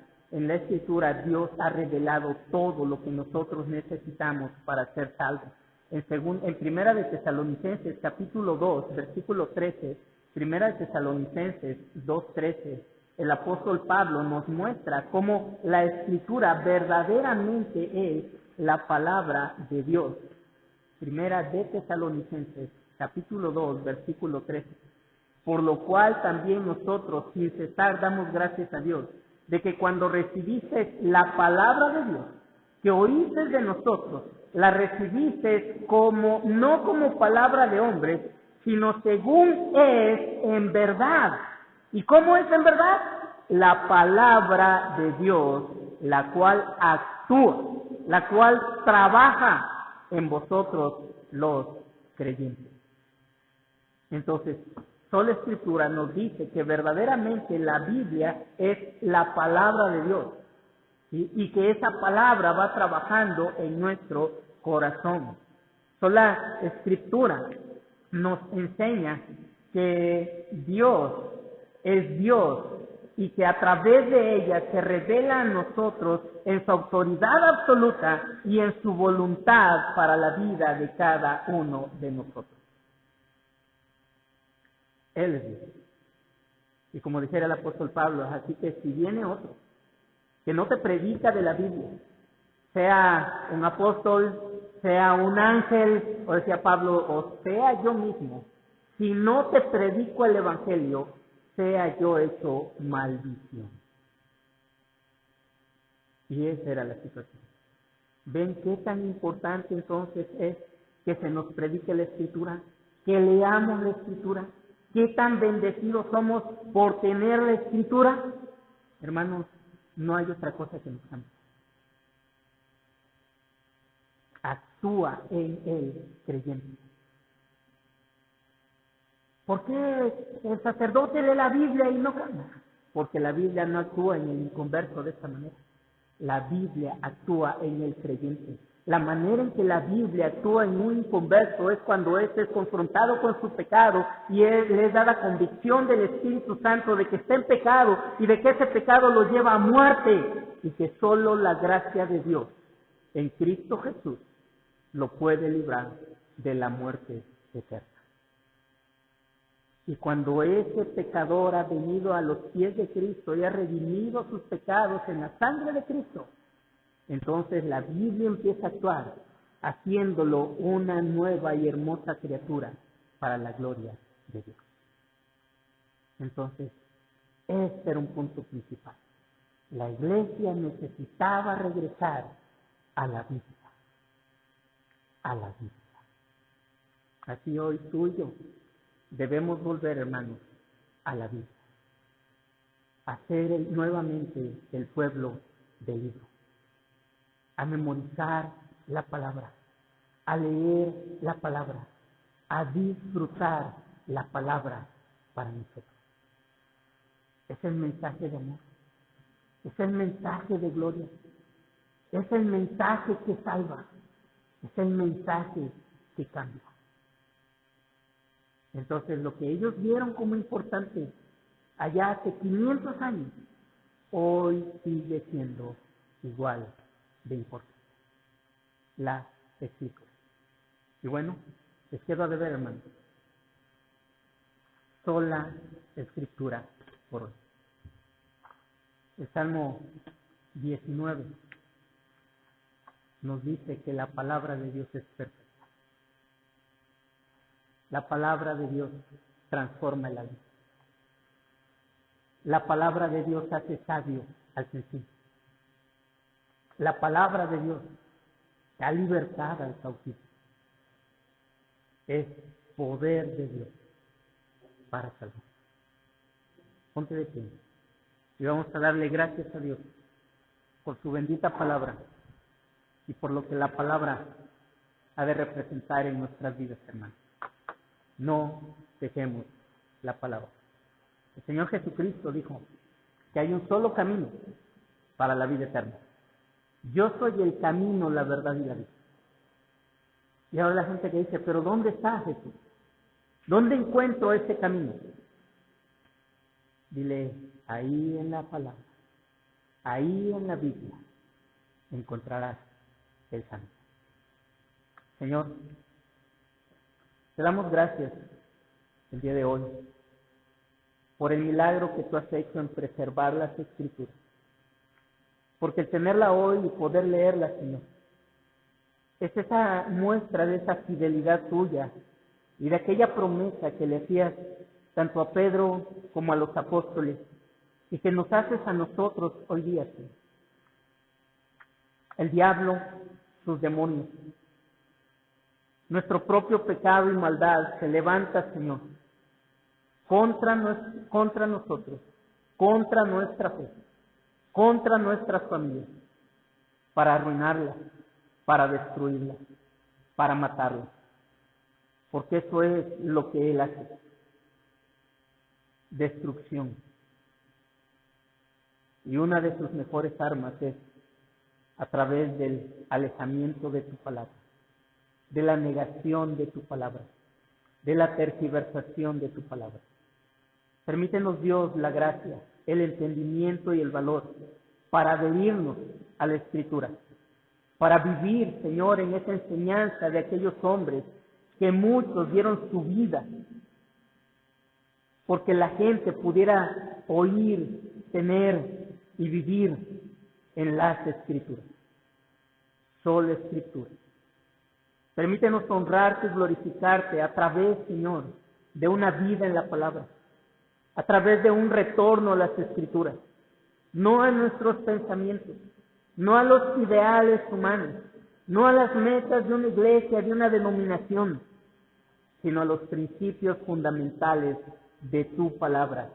Dios ha revelado todo lo que nosotros necesitamos para ser salvos. En Primera de Tesalonicenses capítulo 2, versículo 13, Primera de Tesalonicenses 2:13, el apóstol Pablo nos muestra cómo la Escritura verdaderamente es la palabra de Dios. Primera de Tesalonicenses, capítulo 2, versículo 13. Por lo cual también nosotros, sin cesar, damos gracias a Dios, de que cuando recibiste la palabra de Dios, que oíste de nosotros, la recibiste no como palabra de hombres, sino según es en verdad. ¿Y cómo es en verdad? La palabra de Dios, la cual actúa, la cual trabaja en vosotros los creyentes. Entonces, sola Escritura nos dice que verdaderamente la Biblia es la palabra de Dios, ¿sí? Y que esa palabra va trabajando en nuestro corazón. Sola Escritura nos enseña que Dios es Dios y que a través de ella se revela a nosotros en su autoridad absoluta y en su voluntad para la vida de cada uno de nosotros. Él es Dios. Y como dijera el apóstol Pablo, así que si viene otro que no te predica de la Biblia, sea un apóstol, sea un ángel, o decía Pablo, o sea yo mismo, si no te predico el Evangelio, sea yo hecho maldición. Y esa era la situación. ¿Ven qué tan importante entonces es que se nos predique la Escritura? Que leamos la Escritura. ¿Qué tan bendecidos somos por tener la Escritura? Hermanos, no hay otra cosa que nos cambie. Actúa en el creyente. ¿Por qué el sacerdote lee la Biblia y no cambia? Porque la Biblia no actúa en el inconverso de esta manera. La Biblia actúa en el creyente. La manera en que la Biblia actúa en un inconverso es cuando éste es confrontado con su pecado y le es dada convicción del Espíritu Santo de que está en pecado y de que ese pecado lo lleva a muerte y que solo la gracia de Dios en Cristo Jesús lo puede librar de la muerte eterna. Y cuando ese pecador ha venido a los pies de Cristo y ha redimido sus pecados en la sangre de Cristo, entonces la Biblia empieza a actuar, haciéndolo una nueva y hermosa criatura para la gloria de Dios. Entonces, este era un punto principal. La iglesia necesitaba regresar a la Biblia. A la Biblia. Así hoy tú y yo debemos volver, hermanos, a la Biblia. A ser nuevamente el pueblo del libro. A memorizar la palabra. A leer la palabra. A disfrutar la palabra para nosotros. Es el mensaje de amor. Es el mensaje de gloria. Es el mensaje que salva. Es el mensaje que cambia. Entonces, lo que ellos vieron como importante allá hace 500 años, hoy sigue siendo igual de importante. La Escritura. Y bueno, les quedo a deber, hermanos. Sola Escritura por hoy. El Salmo 19 nos dice que la palabra de Dios es perfecta. La palabra de Dios transforma el alma. La palabra de Dios hace sabio al sencillo. La palabra de Dios da libertad al cautivo. Es poder de Dios para salvar. Ponte de pie. Y vamos a darle gracias a Dios por su bendita palabra y por lo que la palabra ha de representar en nuestras vidas, hermanos. No dejemos la palabra. El Señor Jesucristo dijo que hay un solo camino para la vida eterna. Yo soy el camino, la verdad y la vida. Y ahora la gente que dice, pero ¿dónde está Jesús? ¿Dónde encuentro ese camino? Dile, ahí en la palabra, ahí en la Biblia, encontrarás el camino. Señor, te damos gracias el día de hoy por el milagro que tú has hecho en preservar las Escrituras. Porque el tenerla hoy y poder leerla, Señor, es esa muestra de esa fidelidad tuya y de aquella promesa que le hacías tanto a Pedro como a los apóstoles y que nos haces a nosotros hoy día, Señor. El diablo, sus demonios, nuestro propio pecado y maldad se levanta, Señor, contra nosotros, contra nuestra fe, contra nuestras familias, para arruinarlas, para destruirlas, para matarlas. Porque eso es lo que Él hace. Destrucción. Y una de sus mejores armas es a través del alejamiento de tu palabra, de la negación de tu palabra, de la tergiversación de tu palabra. Permítenos, Dios, la gracia, el entendimiento y el valor para adherirnos a la Escritura, para vivir, Señor, en esa enseñanza de aquellos hombres que muchos dieron su vida, porque la gente pudiera oír, tener y vivir en las Escrituras. Solo Escritura. Permítenos honrarte y glorificarte a través, Señor, de una vida en la palabra, a través de un retorno a las Escrituras, no a nuestros pensamientos, no a los ideales humanos, no a las metas de una iglesia, de una denominación, sino a los principios fundamentales de tu palabra,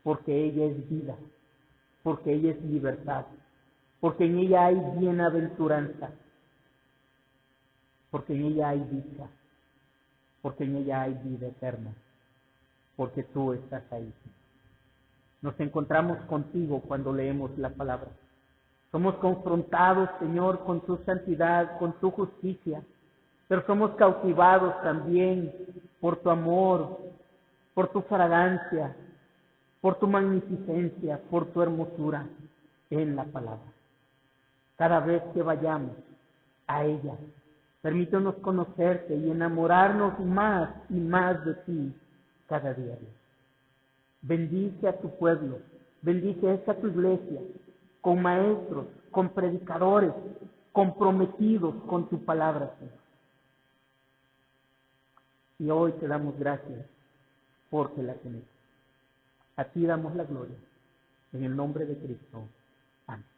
porque ella es vida, porque ella es libertad, porque en ella hay bienaventuranza, porque en ella hay dicha, porque en ella hay vida eterna, porque tú estás ahí. Nos encontramos contigo cuando leemos la palabra. Somos confrontados, Señor, con tu santidad, con tu justicia, pero somos cautivados también por tu amor, por tu fragancia, por tu magnificencia, por tu hermosura en la palabra. Cada vez que vayamos a ella, permítanos conocerte y enamorarnos más y más de ti cada día. Bendice a tu pueblo, bendice a esta tu iglesia, con maestros, con predicadores, comprometidos con tu palabra, Señor. Y hoy te damos gracias porque la tenemos. A ti damos la gloria. En el nombre de Cristo. Amén.